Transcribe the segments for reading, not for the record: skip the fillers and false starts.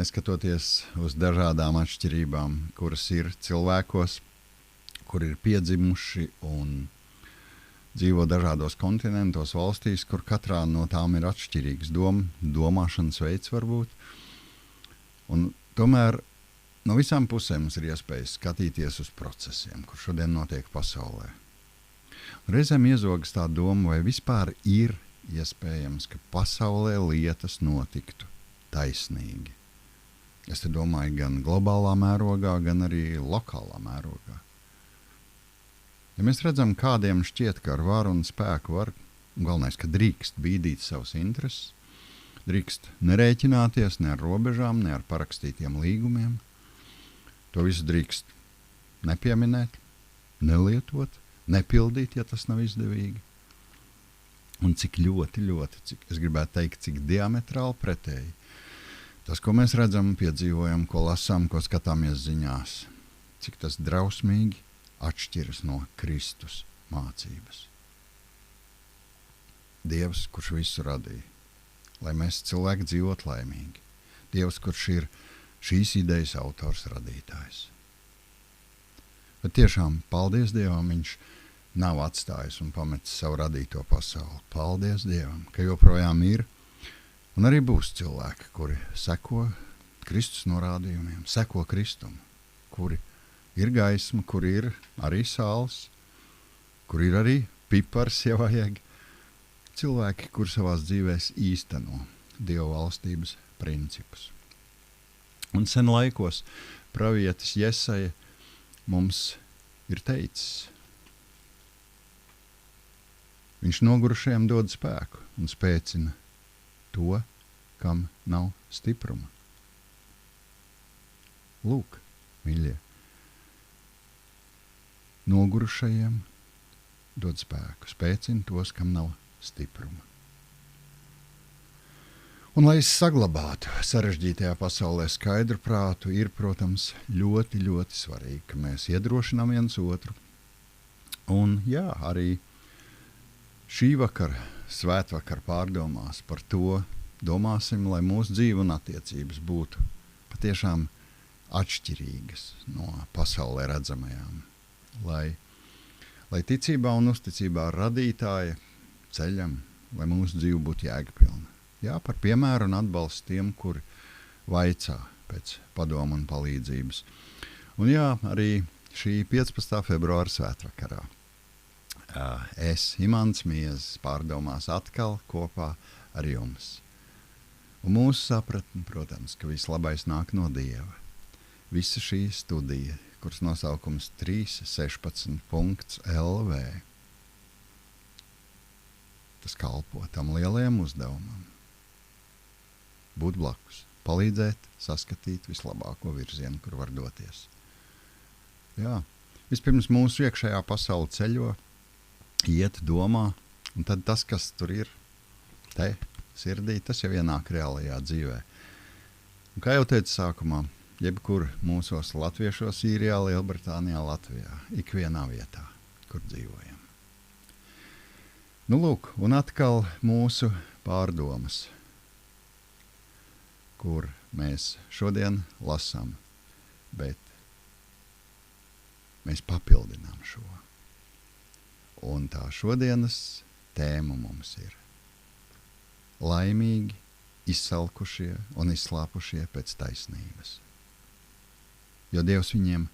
neskatoties uz dažādām atšķirībām, kuras ir cilvēkos, kur ir piedzimuši un dzīvo dažādos kontinentos, valstīs, kur katrā no tām ir atšķirīgs domāšanas veids varbūt. Un tomēr no visām pusēm mums ir iespējas skatīties uz procesiem, kur šodien notiek pasaulē. Reizēm iezogas tā doma, vai vispār ir iespējams, ka pasaulē lietas notiktu taisnīgi. Es te domāju gan globālā mērogā, gan arī lokālā mērogā. Ja mēs redzam, kādiem šķiet, ka ar varu un spēku var, galvenais, ka drīkst bīdīt savus intereses, drīkst nerēķināties ne ar robežām, ne ar parakstītiem līgumiem, to visu drīkst nepieminēt, nelietot, nepildīt, ja tas nav izdevīgi. Un cik ļoti, es gribētu teikt, cik diametrāli pretēji. Tas, ko mēs redzam, piedzīvojam, ko lasām, ko skatāmies ziņās, cik tas drausmīgi atšķiras no Kristus mācības. Dievs, kurš visu radīja, lai mēs cilvēki dzīvot laimīgi. Dievs, kurš ir šīs idejas autors, radītājs. Bet tiešām, paldies Dievam, viņš nav atstājis un pametis savu radīto pasauli. Paldies Dievam, ka joprojām ir un arī būs cilvēki, kuri seko Kristus norādījumiem, seko Kristumu, kuri ir gaisma, kur ir arī sāls, kur ir arī pipars, ja vajag. Cilvēki, kur savās dzīvēs īsteno Dieva valstības principus. Un sen laikos pravietis Jesaja mums ir teicis, viņš nogurušajiem dod spēku un spēcina to, kam nav stipruma. Lūk, mīļie, nogurušajiem dod spēku, spēcina tos, kam nav stipruma. Un, lai es saglabātu sarežģītajā pasaulē skaidru prātu, ir, protams, ļoti, ļoti svarīgi, ka mēs iedrošinām viens otru. Un, jā, arī šī vakara, svētvakar pārdomās par to, domāsim, lai mūsu dzīve un attiecības būtu patiešām atšķirīgas no pasaulē redzamajām. Lai ticībā un uzticībā radītāja ceļam, lai mūsu dzīve būtu jēgpilna. Jā, par piemēru un atbalstu tiem, kuri vaicā pēc padomu un palīdzības. Un jā, arī šī 15. februāra svētvakarā es, Imants Miezes, pārdomās atkal kopā ar jums. Un mūsu sapratni, protams, ka viss labais nāk no Dieva. Visa šī studija, kuras nosaukums 316.lv, tas kalpo tam lielajam uzdevumam. Būt blakus, palīdzēt, saskatīt vislabāko virzienu, kur var doties. Jā, vispirms mūsu iekšējā pasaule ceļo, iet, domā, un tad tas, kas tur ir, te, sirdī, tas jau ienāk reālajā dzīvē. Un kā jau teicu sākumā, jebkur mūsos latviešos, Īrijā, Lielbritānijā, Latvijā, ikvienā vietā, kur dzīvojam. Nu lūk, un atkal mūsu pārdomas, kur mēs šodien lasām, bet mēs papildinām šo. Un tā šodienas tēma mums ir laimīgi, izsalkušie un izslāpušie pēc taisnības. Jo Dievs viņiem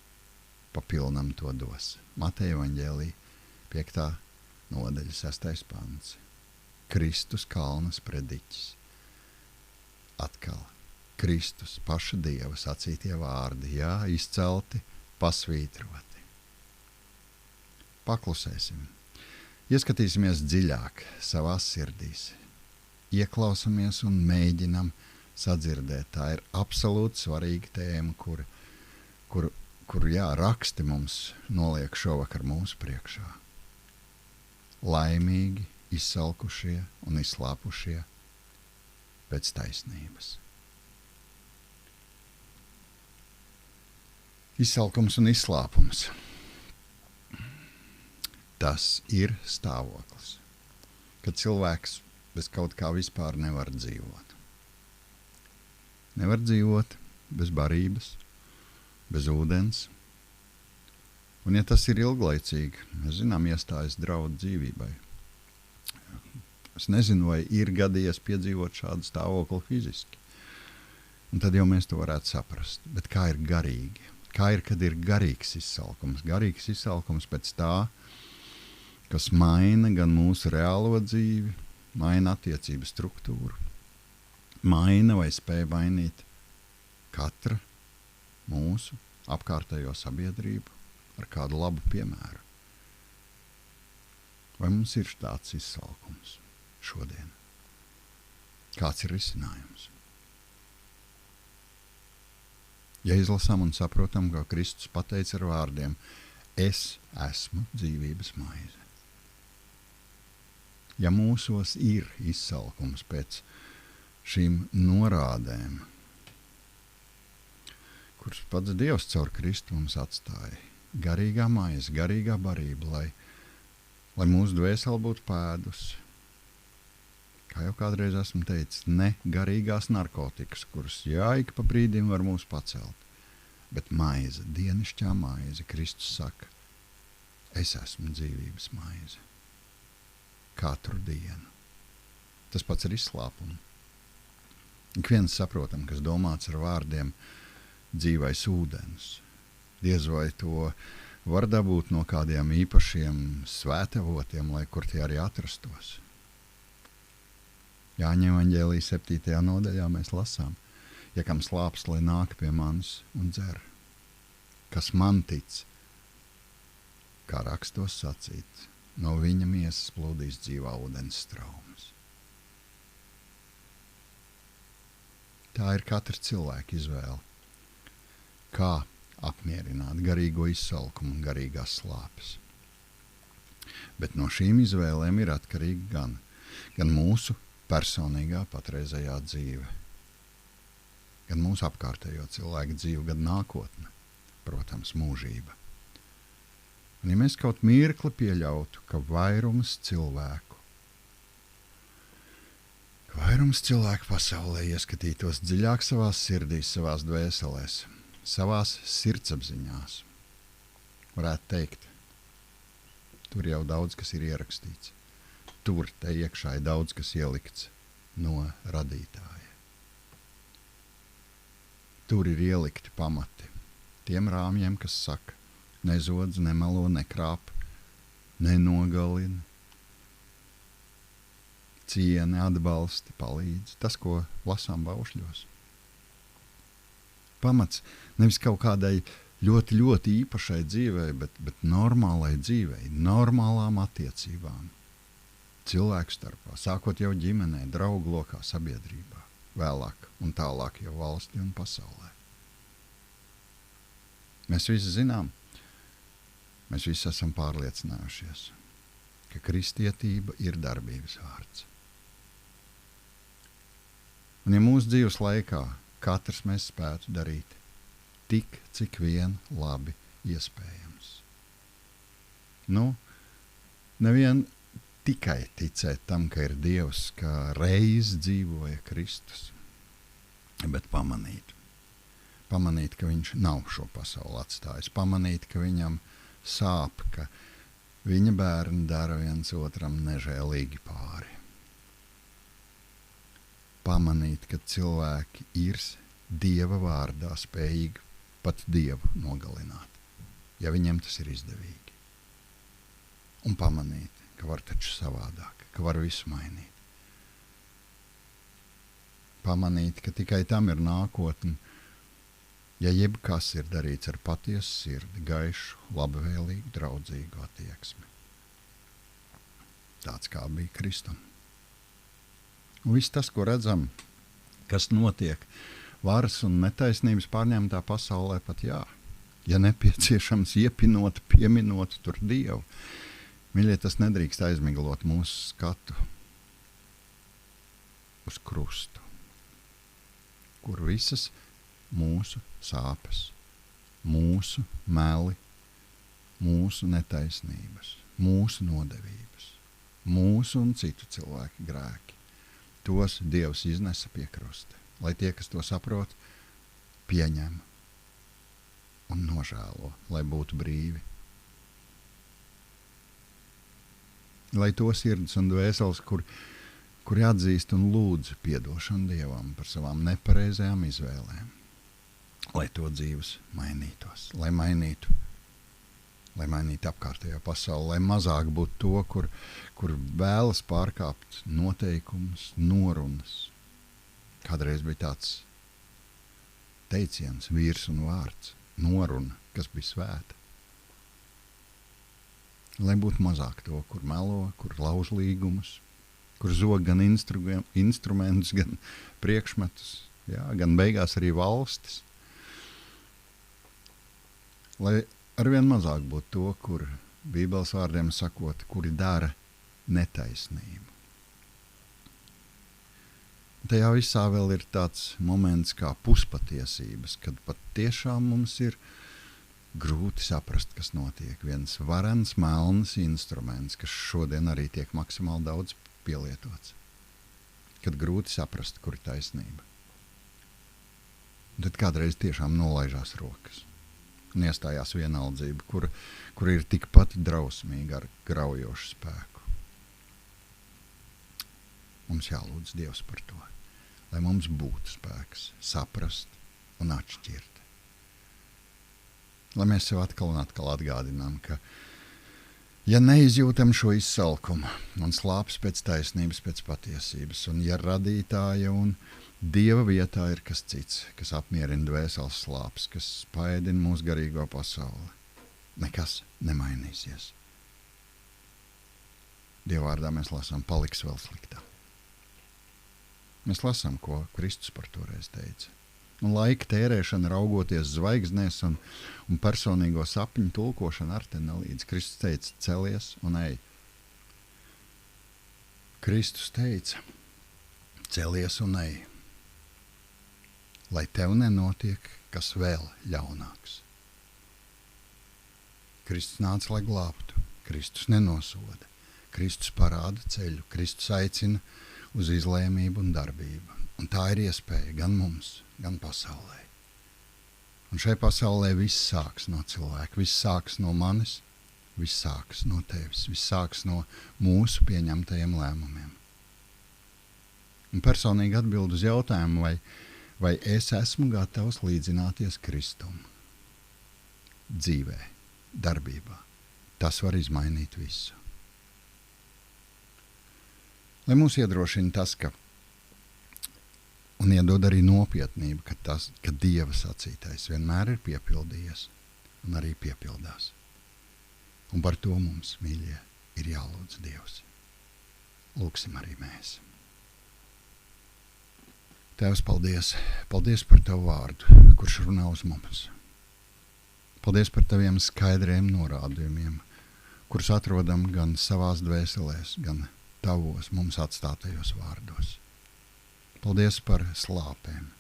papilnam to dos. Mateja evaņģēlija 5. nodaļa 6. pants. Kristus kalnas prediķis. Atkal Kristus paša Dieva sacītie vārdi, jā, izcelti, pasvītroti. Paklusēsim, ieskatīsimies dziļāk savās sirdīs, ieklausamies un mēģinam sadzirdēt. Tā ir absolūti svarīga tēma, kur jā, raksti mums noliek šovakar mūsu priekšā. Laimīgi, izsalkušie un izslāpušie pēc taisnības. Izsalkums un izslāpums. Tas ir stāvoklis, kad cilvēks bez kaut kā vispār nevar dzīvot. nevar dzīvot bez barības, bez ūdens. Un ja tas ir ilglaicīgi, mēs zinām, iestājas draudi dzīvībai. Es nezinu, vai ir gadījies piedzīvot šādu stāvokli fiziski. Un tad jau mēs to varētu saprast. Bet kā ir garīgi? Kā ir, kad ir garīgs izsalkums? Garīgs izsalkums pēc tā, kas maina gan mūsu reālo dzīvi, maina attiecību struktūru, maina vai spēj mainīt katra mūsu apkārtējo sabiedrību ar kādu labu piemēru. Vai mums ir tāds izsalkums šodien? Kāds ir risinājums? Ja izlasām un saprotam, kā Kristus pateica ar vārdiem, es esmu dzīvības maize. Ja mūsos ir izsalkums pēc šīm norādēm, kuras pats Dievs caur Kristu mums atstāja, garīgā maize, garīgā barība, lai mūsu dvēseli būtu pēdusi, kā jau kādreiz esmu teicis, ne garīgās narkotikas, kuras ik pa brīdim var mūs pacelt, bet maize, dienišķā maize, Kristus saka, es esmu dzīvības maize. Katru dienu. Tas pats ir izslāpums. Ik viens saprotam, kas domāts ar vārdiem dzīvais ūdens. Diez vai to var dabūt no kādiem īpašiem svētavotiem, lai kur tie arī atrastos. Jāņa evaņģēlija 7. nodaļā mēs lasām, ja kam slāpst, lai nāk pie manis un dzer. Kas man tic, kā rakstos sacīts, no viņa miesas plūdīs dzīvā ūdens straumes. Tā ir katra cilvēka izvēle. Kā apmierināt garīgo izsalkumu un garīgās slāpes. Bet no šīm izvēlēm ir atkarīga gan mūsu personīgā patreizējā dzīve, gan mūsu apkārtējo cilvēku dzīve, gan nākotne, protams, mūžība. Un ja mēs kaut mirkli pieļautu, ka vairums cilvēku pasaulē ieskatītos dziļāk savās sirdīs, savās dvēselēs, savās sirdsapziņās, varētu teikt, tur jau daudz, kas ir ierakstīts. Tur te iekšā ir daudz, kas ielikts no radītāja. Tur ir ielikti pamati tiem rāmjiem, kas saka, nezodz, nemelo, nekrāp, nenogalina, cieni, atbalsti, palīdz. Tas, ko lasām baušļos. Pamats nevis kaut kādai ļoti, ļoti īpašai dzīvei, bet normālai dzīvei, normālām attiecībām. Cilvēku starpā, sākot jau ģimenē, draugu lokā, sabiedrībā, vēlāk un tālāk jau valstī un pasaulē. Mēs visi zinām, mēs visi esam pārliecinājušies, ka kristietība ir darbības vārds. Un ja mūsu dzīves laikā katrs mēs spētu darīt tik, cik vien labi iespējams. Nevien tikai ticēt tam, ka ir Dievs, ka reiz dzīvoja Kristus, bet pamanīt, ka viņš nav šo pasauli atstājis, pamanīt, ka viņam sāp, ka viņa bērni dara viens otram nežēlīgi pāri. Pamanīt, ka cilvēki ir Dieva vārdā spējīgi pat Dievu nogalināt, ja viņiem tas ir izdevīgi. Un pamanīt, ka var taču savādāk, ka var visu mainīt. Pamanīt, ka tikai tam ir nākotne, ja jebkas ir darīts ar patiesu sirdi, gaišu, labvēlīgu, draudzīgu attieksmi. Tāds kā bija Kristum. Un viss tas, ko redzam, kas notiek varas un netaisnības pārņemtā pasaulē, pat ja nepieciešams iepinot, pieminot tur Dievu, mīļie, tas nedrīkst aizmiglot mūsu skatu uz krustu, kur visas mūsu sāpes, mūsu meli, mūsu netaisnības, mūsu nodevības, mūsu un citu cilvēku grēki, tos Dievs iznesa pie krusta. lai tie, kas to saprot, pieņem un nožēlo, lai būtu brīvi. Lai to sirds un dvēseles, kuri atzīst un lūdz piedošanu Dievam par savām nepareizajām izvēlēm, lai to dzīves mainītos, lai mainītu apkārtējo pasauli, lai mazāk būtu to, kur vēlas pārkāpt noteikumus, norunas. Kādreiz bija tāds teiciens, vīrs un vārds, noruna, kas bija svēta. Lai būtu mazāk to, kur melo, kur lauž līgumus, kur zog gan instrumentus, gan priekšmetus, jā, gan beigās arī valstis. Lai arvien mazāk būtu to, kur Bībeles vārdiem sakot, kuri dara netaisnību. Tajā visā vēl ir tāds moments kā puspatiesības, kad pat tiešām mums ir grūti saprast, kas notiek. Viens varens, melns instruments, kas šodien arī tiek maksimāli daudz pielietots. Kad grūti saprast, kur ir taisnība. Tad kādreiz tiešām nolaižās rokas. Un iestājās vienaldzība, kur ir tikpat drausmīga ar graujošu spēku. Mums jālūdz Dievs par to, lai mums būtu spēks saprast un atšķirt. Lai mēs sev atkal un atkal atgādinām, ka ja neizjūtam šo izsalkumu un slāpes pēc taisnības, pēc patiesības, un ja radītāja un Dieva vietā ir kas cits, kas apmierina dvēseles slāpes, kas spaidina mūsu garīgo pasauli, nekas nemainīsies. Dieva vārdā mēs lasām, paliks vēl sliktāk. Mēs lasām, ko Kristus par toreiz teica. Un laika tērēšana raugoties zvaigznēs un personīgo sapņu tulkošana ar te nelīdz. Kristus teica, celies un ej. Kristus teica, celies un ej, lai tev nenotiek kas vēl ļaunāks. Kristus nāca, lai glābtu. Kristus nenosoda. Kristus parāda ceļu. Kristus aicina uz izlēmību un darbību. Un tā ir iespēja gan mums, gan pasaulē. Un šai pasaulē viss sāks no cilvēka, viss sāks no manis, viss sāks no tevis, viss sāks no mūsu pieņemtajiem lēmumiem. Un personīgi atbild uz jautājumu, vai es esmu gatavs līdzināties Kristum dzīvē, darbībā. Tas var izmainīt visu. Lai mūs iedrošina tas, un iedod arī nopietnību, ka Dieva sacītais vienmēr ir piepildījies un arī piepildās. Un par to mums, mīļie, ir jālūdz Dievs. Lūksim arī mēs. Tēvs, paldies! Paldies par Tavu vārdu, kurš runā uz mums. Paldies par Taviem skaidriem norādījumiem, kurus atrodam gan savās dvēselēs, gan Tavos mums atstātajos vārdos. Paldies par slāpēm.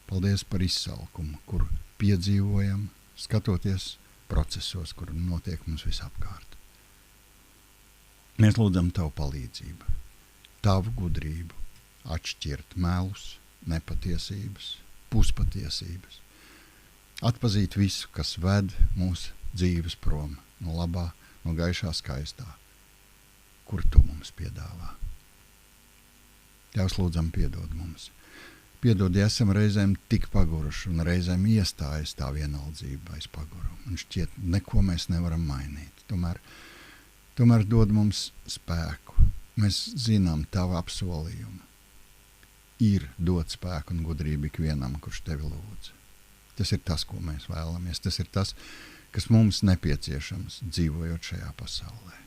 Paldies par izsalkumu, kuru piedzīvojam, skatoties procesos, kur notiek mums visapkārt. Mēs lūdzam Tavu palīdzību, Tavu gudrību, atšķirt melus, nepatiesības, puspatiesības, atpazīt visu, kas ved mūsu dzīves prom no labā, no gaišā skaistā, kur Tu mums piedāvā. Tēvs, lūdzam, piedod mums. Piedod, ja esam reizēm tik paguruši un reizēm iestājas tā vienaldzība aiz paguru. Un šķiet, neko mēs nevaram mainīt. Tomēr dod mums spēku. Mēs zinām Tavu apsolījumu. Ir dot spēku un gudrību ikvienam, kurš Tevi lūdz. Tas ir tas, ko mēs vēlamies. Tas ir tas, kas mums nepieciešams dzīvojot šajā pasaulē.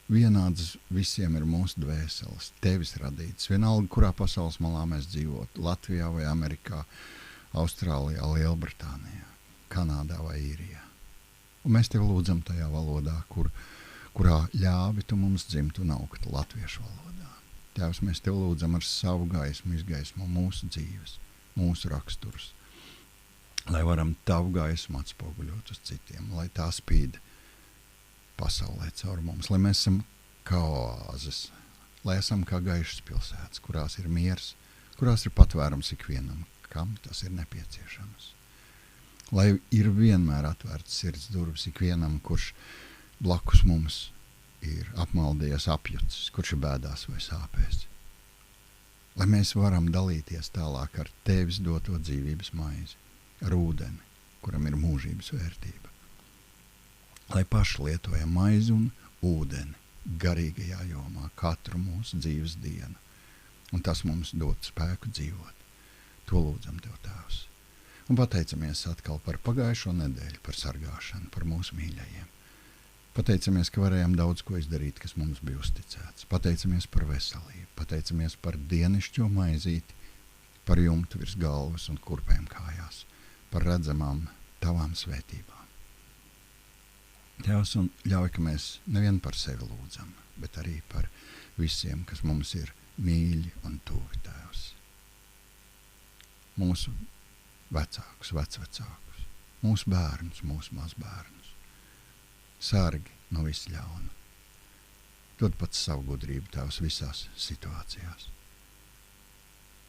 Vienāds visiem ir mūsu dvēseles, Tevis radīts. Vienalga, kurā pasaules malā mēs dzīvot. Latvijā vai Amerikā, Austrālijā, Lielbritānijā, Kanādā vai Īrijā. Un mēs Tevi lūdzam tajā valodā, kurā ļāvi Tu mums dzimt un augt, latviešu valodā. Tēvs, mēs Tevi lūdzam ar savu gaismu izgaismo mūsu dzīves, mūsu raksturus, lai varam Tavu gaismu atspoguļot uz citiem, lai tā spīd pasaulē caur mums, lai mēs esam kā oāzes, lai esam kā gaišas pilsētas, kurās ir miers, kurās ir patvērums ikvienam, kam tas ir nepieciešams. Lai ir vienmēr atvērts sirds durvis ikvienam, kurš blakus mums ir apmaldījies, apjucis, kurš ir bēdās vai sāpēs. Lai mēs varam dalīties tālāk ar tevis doto dzīvības maizi, ar ūdeni, kuram ir mūžības vērtība. Lai paši lietojam maizi un ūdeni garīgajā jomā katru mūsu dzīves dienu, un tas mums dod spēku dzīvot. To lūdzam Tev, Tēvs. Un pateicamies atkal par pagājušo nedēļu, par sargāšanu, par mūsu mīļajiem. Pateicamies, ka varējām daudz ko izdarīt, kas mums bija uzticēts. Pateicamies par veselību, pateicamies par dienišķo maizīti, par jumtu virs galvas un kurpēm kājās, par redzamām Tavām svētībām. Tēvs, un ļauj, ka mēs nevien par sevi lūdzam, bet arī par visiem, kas mums ir mīļi un tuvi, Tēvs. Mūsu vecākus, vecvecākus, mūsu bērnus, mūsu mazbērnus. Sargi no viss ļauna. Dod pats savu gudrību, Tēvs, visās situācijās.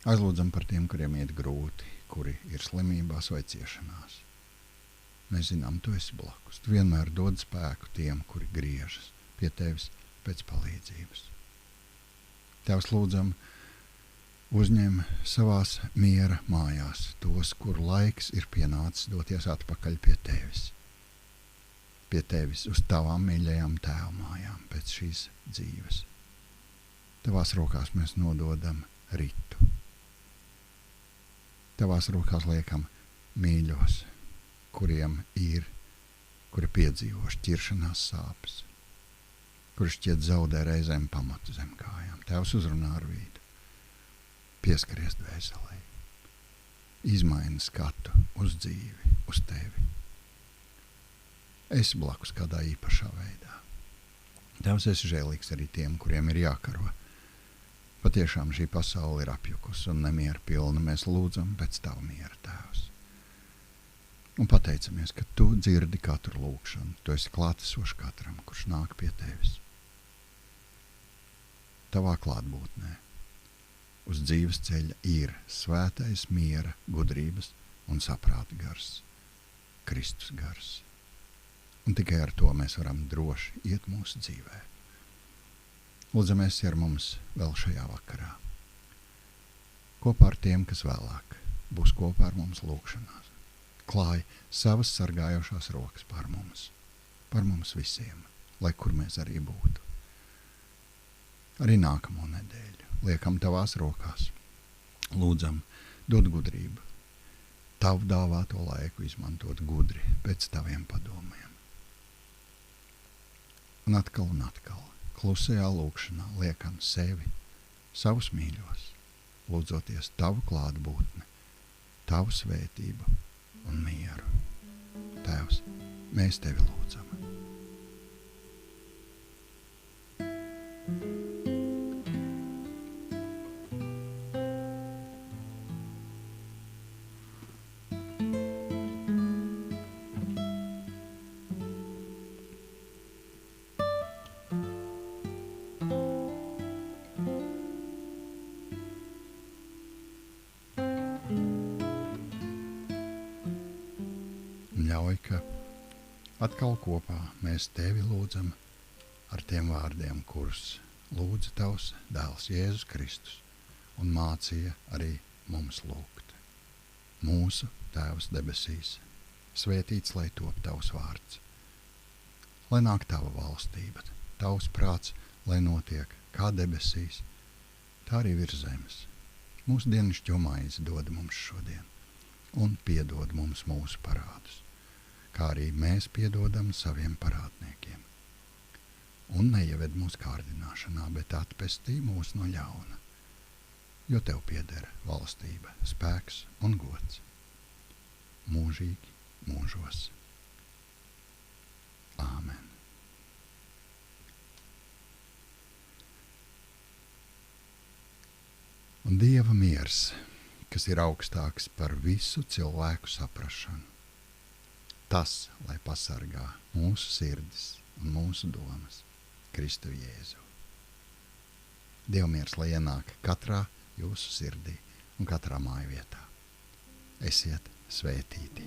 Aizlūdzam par tiem, kuriem iet grūti, kuri ir slimībās vai ciešanās. Mēs zinām, Tu esi blakus. Tu vienmēr dod spēku tiem, kuri griežas pie Tevis pēc palīdzības. Tēvs, lūdzam, uzņem savās miera mājās tos, kur laiks ir pienācis doties atpakaļ pie Tevis. Pie Tevis uz Tavām mīļajām tēva mājām pēc šīs dzīves. Tavās rokās mēs nododam ritu. Tavās rokās liekam mīļos, kuri piedzīvo šķiršanās sāpes, kuri šķiet zaudē reizēm pamatu zem kājām. Tēvs, uzrunā ar vīdu, pieskaries dvēselē, izmaini skatu uz dzīvi, uz Tevi. Esi blakus kādā īpašā veidā. Tēvs, esi žēlīgs arī tiem, kuriem ir jākaro. Patiešām šī pasaule ir apjukusi un nemiera pilna. Mēs lūdzam pēc Tava miera, Tēvs. Un pateicamies, ka Tu dzirdi katru lūgšanu. Tu esi klātesošs katram, kurš nāk pie Tevis. Tavā klātbūtnē uz dzīves ceļa ir svētais miera, gudrības un saprāta gars, Kristus gars. Un tikai ar to mēs varam droši iet mūsu dzīvē. Lūdzamies ar mums vēl šajā vakarā. Kopā ar tiem, kas vēlāk būs kopā ar mums lūgšanās. Klāj savas sargājošās rokas par mums visiem, lai kur mēs arī būtu. Arī nākamo nedēļu liekam Tavās rokās. Lūdzam, dod gudrību, Tavu dāvāto laiku izmantot gudri pēc Taviem padomiem. Un atkal, klusajā lūgšanā liekam sevi, savus mīļos, lūdzoties Tavu klātbūtni, Tavu svētību un mieru. Tēvs, mēs Tevi lūdzam. Ļauj, ka atkal kopā mēs Tevi lūdzam ar tiem vārdiem, kurus lūdza Tavs dēls Jēzus Kristus un mācīja arī mums lūgt. Mūsu Tēvs debesīs, svētīts lai top Tavs vārds, lai nāk Tava valstība, Tavs prāts, lai notiek kā debesīs, tā arī virs zemes. Mūsu dienišķo maizi dod mums šodien un piedod mums mūsu parādus, kā arī mēs piedodam saviem parādniekiem. Un neieved mūsu kārdināšanā, bet atpestī mūs no ļauna, jo Tev pieder valstība, spēks un gods. Mūžīgi mūžos. Āmen. Un Dieva miers, kas ir augstāks par visu cilvēku saprašanu, tas, lai pasargā mūsu sirdis un mūsu domas Kristu Jēzu. Dievmiers, lai ienāk katrā jūsu sirdī un katrā māju vietā. Esiet svētīti!